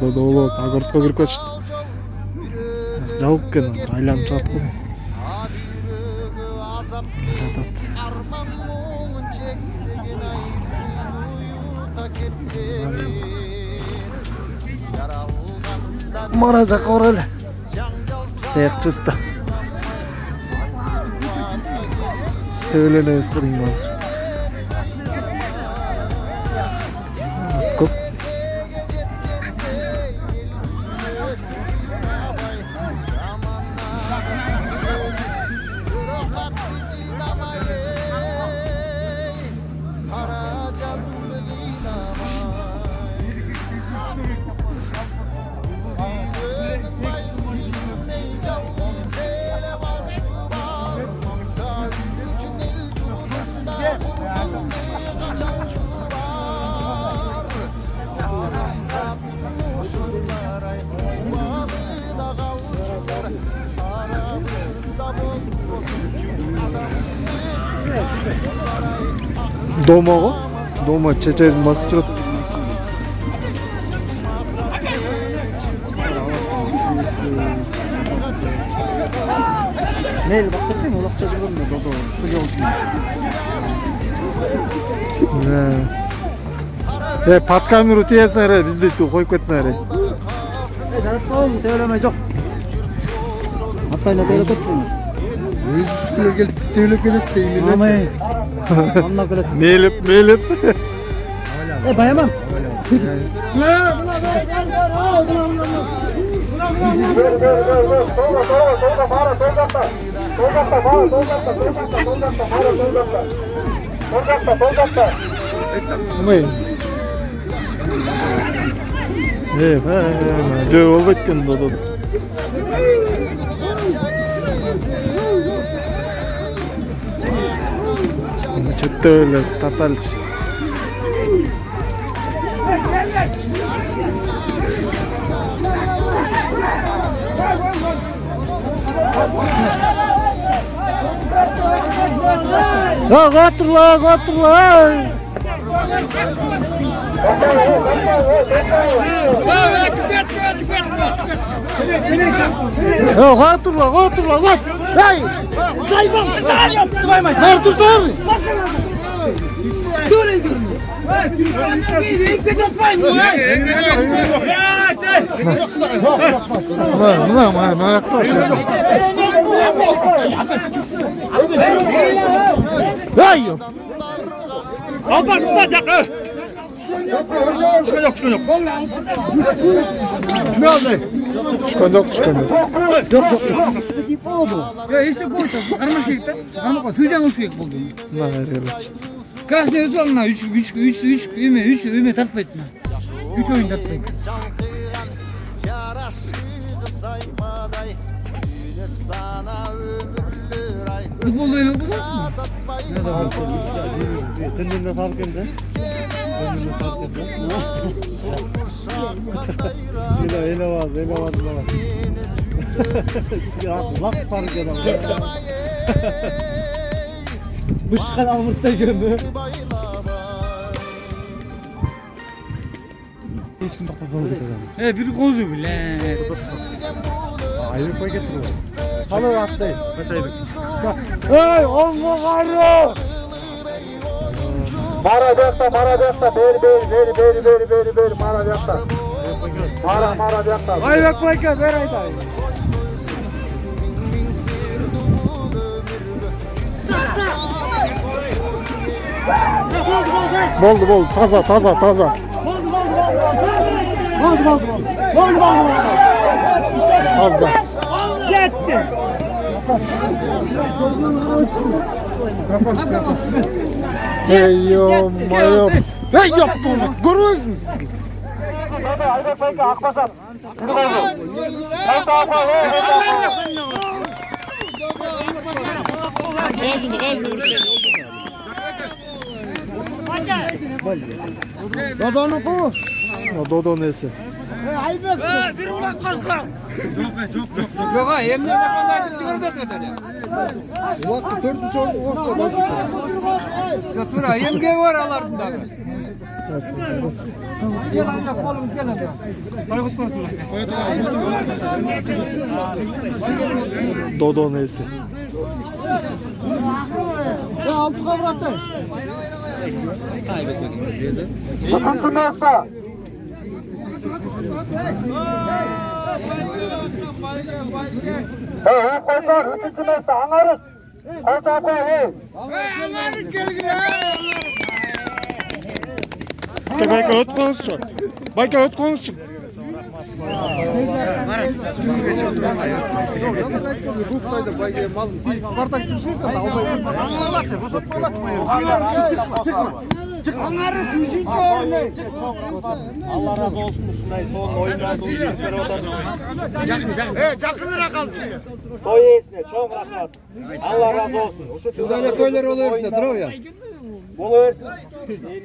Dodo agırtpa kirip kaçtı. Жабып екен, айланып жатып қой. Мара жаққа орайлы. Стаяқ чуста. Сөйленеміз қырың базыр. Көп. Дома ғой? Дома чечайдың басып жүреді. Мейлі бақча дейм, ол ақша жүргенде Додо сөйлей олсын. Пат камеру тиесің әрі, бізді қойып кетсің әрі. Жаратпауым, теулемей жоқ. Аттайна теулеп кетсің. Өз үскілер келді, теулеп келеді деймін. Амай. Anla böyle. Melip. Bayamam. Çöttölü, tatalç. Götürla. Götürla. Hey! Sayman, sayman. Tıvaymayın. Nerede tutar? Dur izin. Krasный өзі алына 3 өме тартпайды. 3 ойын тартпайды. Футбол ойнап боласың ба? Түнінде fark етті. Vaqt fark etті. Bışkan almırtta görünüyor. Hiç kim doktor zor gidiyor. Bir kozu bile. Ayrı koy getiriyor. Halı attı. Kaçaydık. Hey, olma karı. Maradiyakta, beri, Maradiyakta. Maradiyakta. Ay bak koyka, ver ayda. Boldu, taza. Oldu. Taza. Yetti. Hey yaptı onu. Görüyor musun? Hadi peki akbasan. Dodo'nu koy. Dodo nesi? Bir ulan kaçlar. Yok ha, emniyet zamanlarda çıkardı zaten ya. Ulan 4. orada başı. Ya tura, emge var alarında. Gel anda kolum gel anda. Baykut konuşsun. Dodo neyse. Ya altı kavrattı. Üçüncü mesle. Hey koylar, üçüncü mesle anlarız. Koysa koy hey. Anlarız gel. Bayka öt konuşsun. Bayka öt konuşsun. Spartak çıksın. Anlarız 3. ornu. Allah razı olsun şunday son oyunlarda uyuştukları odadı. Jakınıra kaldı. Toy esne, çok rahmat. Allah razı olsun. Şurada toylar oluyor işte, dur ya. Bolu versin.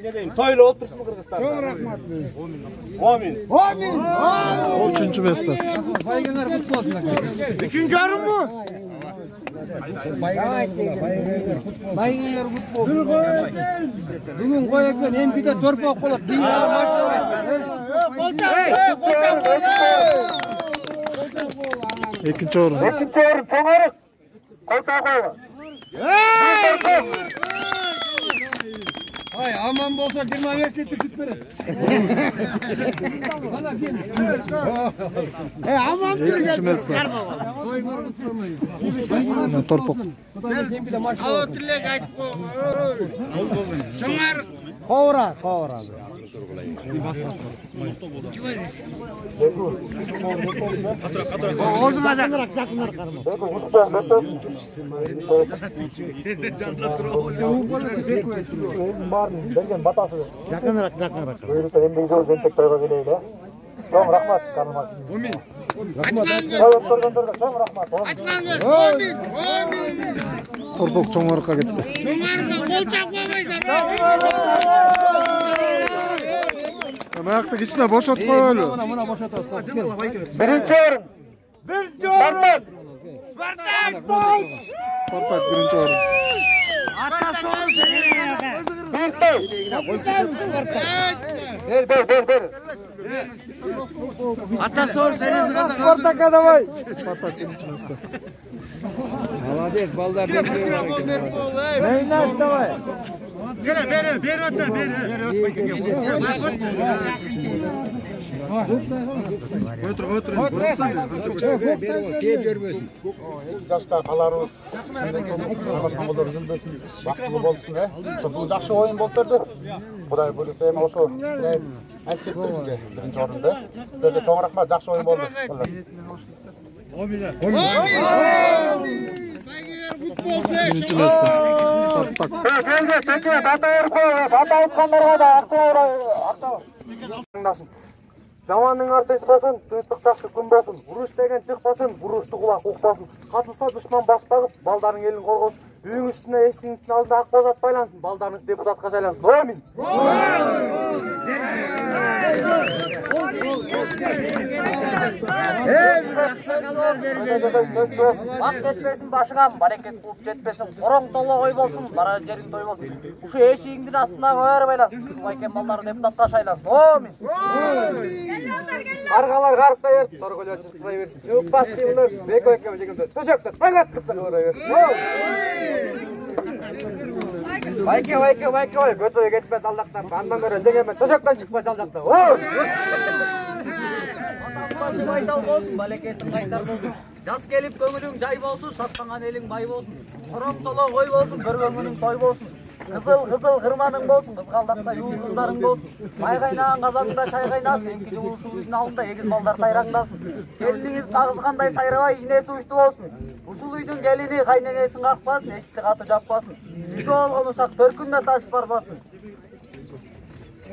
Ne diyeyim? Toyla otursun mu Kırgızistan'da? Çok rahmat. Amin. Amin. O 3. mesle. Baygınlar kutlu olsun. 3. orun mu? Baygınlar kutlu olsun. Bugün koyaklar hem bir de torpak kolak. Dünyada başlıyor. Kolçak. 2. orun. İkinci yorum çoğarık. Koltuğa koyma. Ay aman bolsa 25 litre süt verin. Bana gel. Aman 2. mesle. Torpok. Ağıtlık ayıp ko. Çoğar. Kovra. Ağzına jakınlar karma. Bergen batası. Jakınlar. Buyursa hem de güzel zentek toyga geleyle. Çok rahmat kalmasın. Amin. Çok rahmat. Açmanız. Amin. Torpok çoğmarık'a gitti. Çoğarga kolçak koymaysan. Ayakta içine boşalt böyle. Birinci yorum. Spartak. Spartak 1. orun. Ver. Atasor seni sıkacak. Spartak adamay. Spartak 1. mesle. Молодец, балдар bekliyor. Meynat davay. Жашта каларыбыз Рамазан болду үзүлбөсүн, бактылуу болсун, бул жакшы оюн болуп берди. Кудай буйруса эми ошо аскеттир бизге биринчи орунда. Силерге чоң рахмат, жакшы оюн болду. Birinci mesle. Torpak. Бата айткандарга да акча. Замандын арты чыкпасын, тынчтык жакшы күн болсун. Уруш деген чыкпасын, бурушту кулак укпасын. Катылса душман баш багып, балдарын элин коргосун. Үйүң үстүнө эшигиңиздин алдында ак боз ат байлансын, балдарыңыз депутатка шайлансын. Амин. Ак жетпесин башыңа, барекет кылып жетпесин, короң толо ой болсун, бара жериң той болсун. Ушу эшигиңдин астындагы баары байлансын. Байкен балдары депутатка шайлансын. Амин. Аргалар карыктай берсин, торголор чыркырай берсин. Чыгып баш кыймылдар, беко экем жегимде. Төшөктө таңат кылса кылай берсин. Байке, көчөгө кетпе далдактап, андан көрө жеңеме төшөктөн чыкпа жалжакта. Başı baytal bolsun, baleketin kaytar bolsun. Jaz kelip көңүлүң жай болсун, шаттанган элиң бай болсун. Кором толо ой болсун, көргөнгүнүң той болсун. Кызыл кырманың болсун, кызгалдакта юл кыздарың болсун. Май кайнаган казанында чай кайнасын, эки жыл ушубуздун алдында эгиз балдар тайраңдасын. Келиниңиз сагызгандай сайрабай инеси учту болсун. Ушул үйдүн келини кайненесин какпасын, эшикти каты жаппасын. Үйдө болгон ушак төркүндө таш барбасын.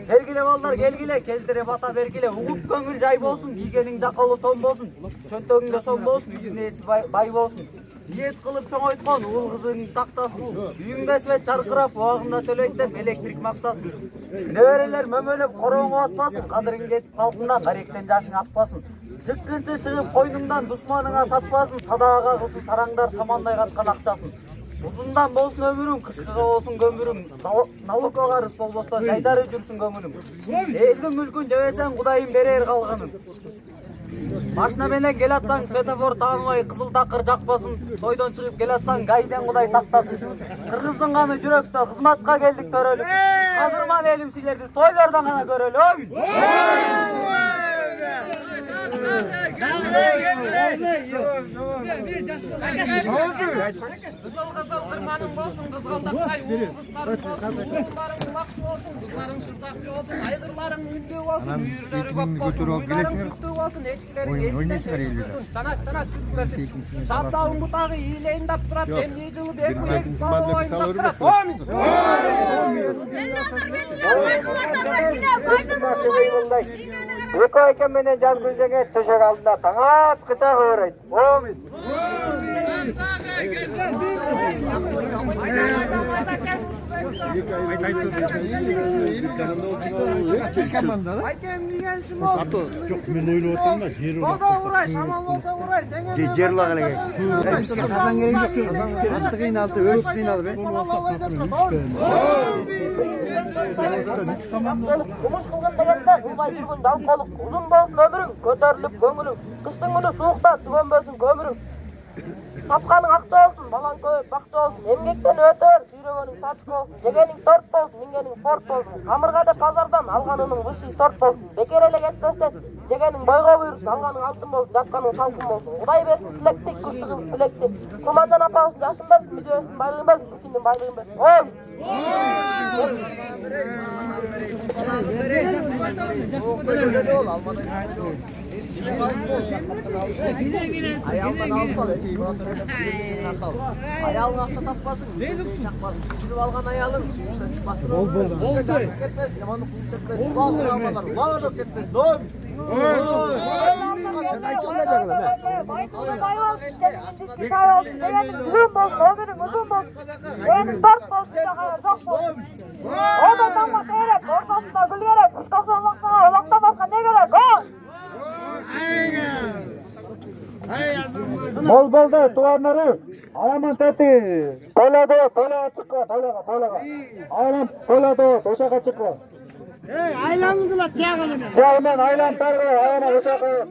Келгиле балдар, келгиле, келтире бата бергиле, угуп көңүл жай болсун, кийгениң жакалуу тон болсун, чөнтөгүңдө соң болсун, үйдүн ээси бай болсун. Ниет кылып чоңойткон уул кызың тактасын, үйүңдө свет чаркырап, убагында төлөйт деп электрик мактасын. Неберелер мөмөлөп корооңо атпасын, кадырың кетип калкында, каректен жашың акпасын. Çıkkınчы чыгып койнуңдан душманыңа сатпасын, садагага кылсын сараңдар самандай каткан акчасын. Узундан болсун өмүрүң, кышкыга болсун көмүрүң, налог карыз болбостон жайдары жүрсүн көңүлүң. Элдин мүлкүн жебесең Кудайым берер калганын. Машина менен келатсаң светофор тааныбай кызыл такыр жакпасын, тойдон чыгып келатсаң гайден Кудай сактасын. Кыргыздын каны жүрөктө кызматка келдик төрөлүп. Кадырман элим силерди тойлордон гана көрөлү. Шаптауын бұтағы иілейін дап тұрат, темней жылып екілек салуайын дап тұрат. Екі айкен менен жаз күнжеңе төшек алдында таңат қычағы өрейді. Омин! Жоқ, мен ойлап отырмын да, жер ұлай, шамал болса ұлай, жер лағылы кәй. Бізге қазан керек жоқ, қатты қиналды, өз қиналды. Кумуш кылган дегенде улгай жүргөн жалкоолук, узун болсун өмүрүң, көтөрүлүп көңүлүң, кыштын күнү суукта түгөнбөсүн көмүрүң. Тапканың акча болсун, балаң көп бакча болсун, эмгектен өтөр, сүйрөгөнүң сачка болсун, жегениң торт болсун, мингениң форт болсун, камырга деп базардан алганыңның высший сорт болсун, бекер эле кетпестен жегениң бойго буйруп, алганың алтын болсун, жатканың салкын болсун. Кудай берсин тилекти, күчтүү кылып тилекти. Курманжан апабыздын жашын берсин, мүдөөбүздүн байлыгын берсин, бүкүндүн байлыгын берсин. Ayalın aksa tapmasın, çakmasın. Küçülüp algan ayalın, üstüne çıkmasın. Ketmez, yamanlık ketmez. Bazı almalar, bağırıp ketmez. Doğum. Sen ayçı olacak mı? Uzun bolsun, ömürüm uzun bolsun. Benim dört bolsun, şakaya çok bolsun. Oda tamam seyret, ortasında gül gerek. Kıskası olmak sana, olakta başka ne gerek? Bol bolda tuğanları Alamın teti toylağa çıkla, toylağa. Alam toylada toşağa çıkla. Aylandılar, tiyağımın. Tiyağımın aylan tarla, ayana toşağa.